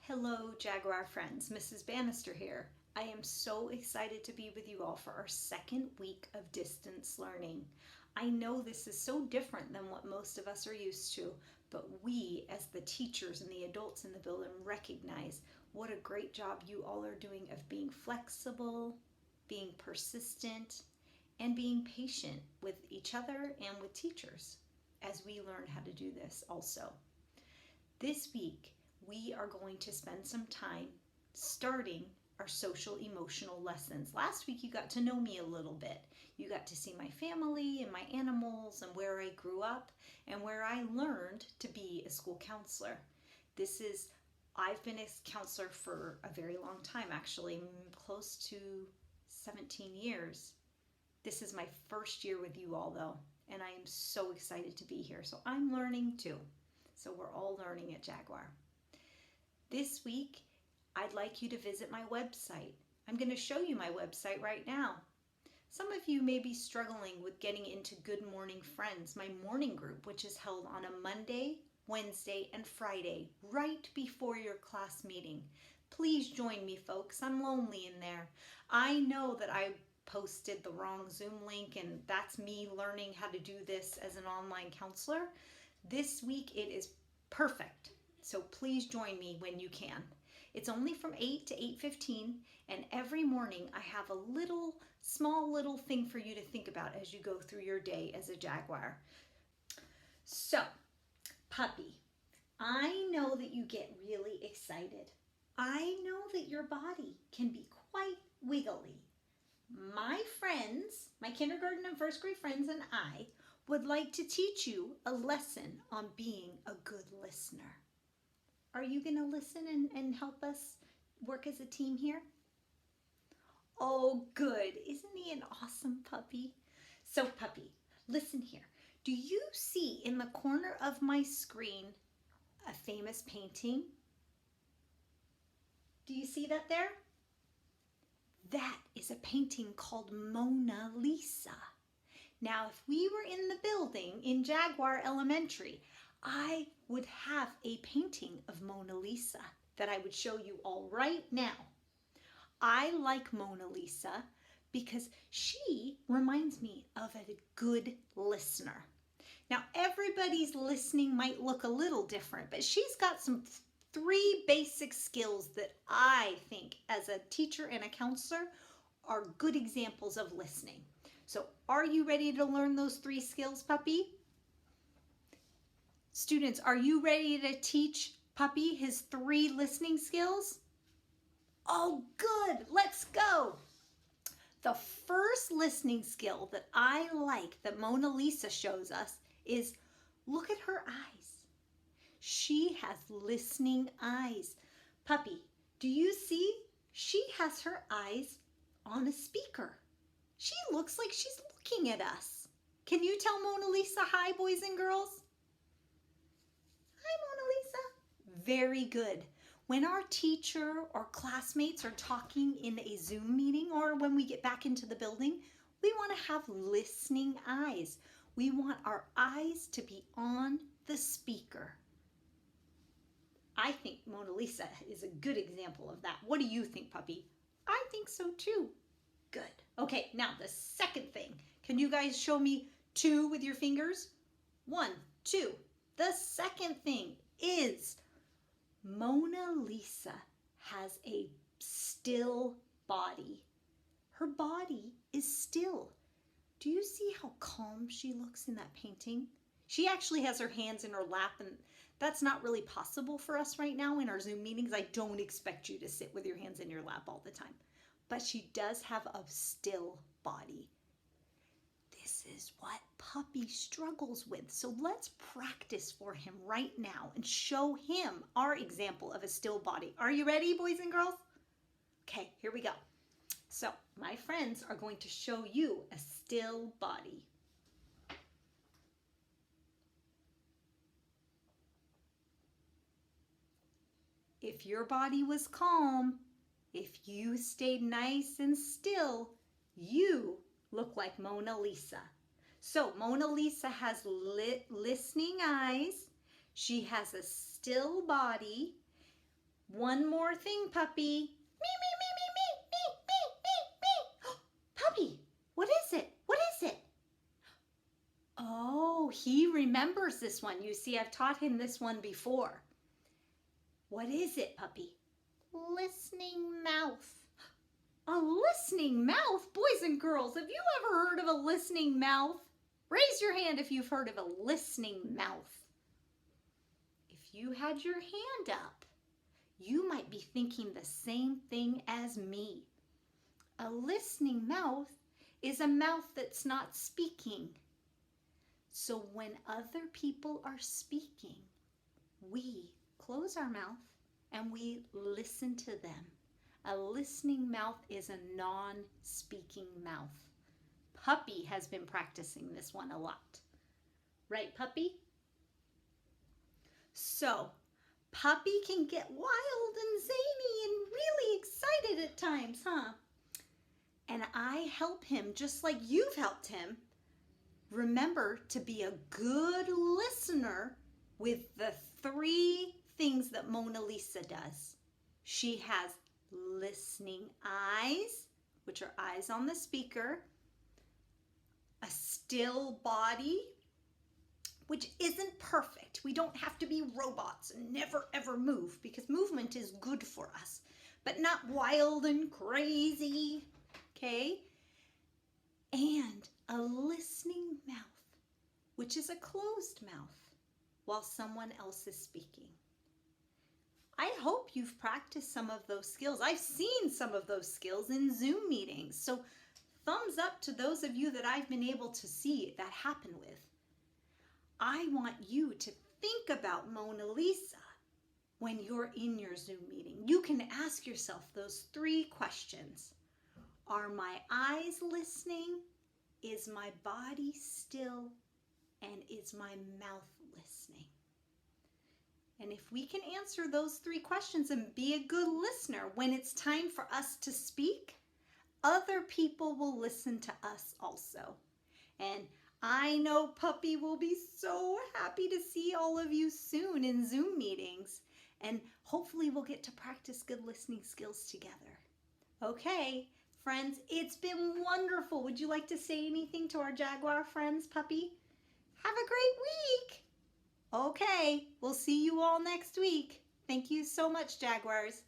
Hello, Jaguar friends. Mrs. Bannister here. I am so excited to be with you all for our second week of distance learning. I know this is so different than what most of us are used to, but we, as the teachers and the adults in the building, recognize what a great job you all are doing of being flexible, being persistent, and being patient with each other and with teachers as we learn how to do this also. This week, we are going to spend some time starting our social emotional lessons. Last week you got to know me a little bit. You got to see my family and my animals and where I grew up and where I learned to be a school counselor. I've been a counselor for a very long time, actually, close to 17 years. This is my first year with you all though, and I am so excited to be here. So I'm learning too. So we're all learning at Jaguar. This week, I'd like you to visit my website. I'm going to show you my website right now. Some of you may be struggling with getting into Good Morning Friends, my morning group, which is held on a Monday, Wednesday, and Friday, right before your class meeting. Please join me, folks. I'm lonely in there. I know that I posted the wrong Zoom link, and that's me learning how to do this as an online counselor. This week, it is perfect. So please join me when you can. It's only from 8 to 8:15, and every morning I have a small little thing for you to think about as you go through your day as a Jaguar. So, puppy, I know that you get really excited. I know that your body can be quite wiggly. My friends, my kindergarten and first grade friends and I would like to teach you a lesson on being a good listener. Are you going to listen and help us work as a team here? Oh, good. Isn't he an awesome puppy? So, puppy, listen here. Do you see in the corner of my screen a famous painting? Do you see that there? That is a painting called Mona Lisa. Now, if we were in the building in Jaguar Elementary, I would have a painting of Mona Lisa that I would show you all right now. I like Mona Lisa because she reminds me of a good listener. Now, everybody's listening might look a little different, but she's got some 3 basic skills that I think as a teacher and a counselor are good examples of listening. So are you ready to learn those 3 skills, puppy? Students, are you ready to teach Puppy his 3 listening skills? Oh, good. Let's go. The first listening skill that I like that Mona Lisa shows us is look at her eyes. She has listening eyes. Puppy, do you see? She has her eyes on a speaker. She looks like she's looking at us. Can you tell Mona Lisa hi, boys and girls? Hi, Mona Lisa. Very good. When our teacher or classmates are talking in a Zoom meeting or when we get back into the building, we want to have listening eyes. We want our eyes to be on the speaker. I think Mona Lisa is a good example of that. What do you think, puppy? I think so too. Good. Okay, now the second thing. Can you guys show me 2 with your fingers? 1, 2. The second thing is Mona Lisa has a still body. Her body is still. Do you see how calm she looks in that painting? She actually has her hands in her lap, and that's not really possible for us right now in our Zoom meetings. I don't expect you to sit with your hands in your lap all the time. But she does have a still body. This is what Puppy struggles with. So let's practice for him right now and show him our example of a still body. Are you ready, boys and girls? Okay, here we go. So my friends are going to show you a still body. If your body was calm, if you stayed nice and still, you look like Mona Lisa. So Mona Lisa has listening eyes. She has a still body. One more thing, puppy. Me, me, me, me, me, me, me, me, me. Puppy, what is it? What is it? Oh, he remembers this one. You see, I've taught him this one before. What is it, puppy? Listening mouth. A listening mouth? Boys and girls, have you ever heard of a listening mouth? Raise your hand if you've heard of a listening mouth. If you had your hand up, you might be thinking the same thing as me. A listening mouth is a mouth that's not speaking. So when other people are speaking, we close our mouth and we listen to them. A listening mouth is a non-speaking mouth. Puppy has been practicing this one a lot. Right, Puppy? So, Puppy can get wild and zany and really excited at times, huh? And I help him just like you've helped him. Remember to be a good listener with the 3 things that Mona Lisa does. She has listening eyes, which are eyes on the speaker, a still body, which isn't perfect. We don't have to be robots and never ever move, because movement is good for us, but not wild and crazy, okay? And a listening mouth, which is a closed mouth while someone else is speaking. I hope you've practiced some of those skills. I've seen some of those skills in Zoom meetings. So thumbs up to those of you that I've been able to see that happen with. I want you to think about Mona Lisa when you're in your Zoom meeting. You can ask yourself those 3 questions. Are my eyes listening? Is my body still? And is my mouth listening? And if we can answer those 3 questions and be a good listener when it's time for us to speak, other people will listen to us also. And I know Puppy will be so happy to see all of you soon in Zoom meetings. And hopefully we'll get to practice good listening skills together. Okay, friends, it's been wonderful. Would you like to say anything to our Jaguar friends, Puppy? Have a great week. Okay, we'll see you all next week. Thank you so much, Jaguars.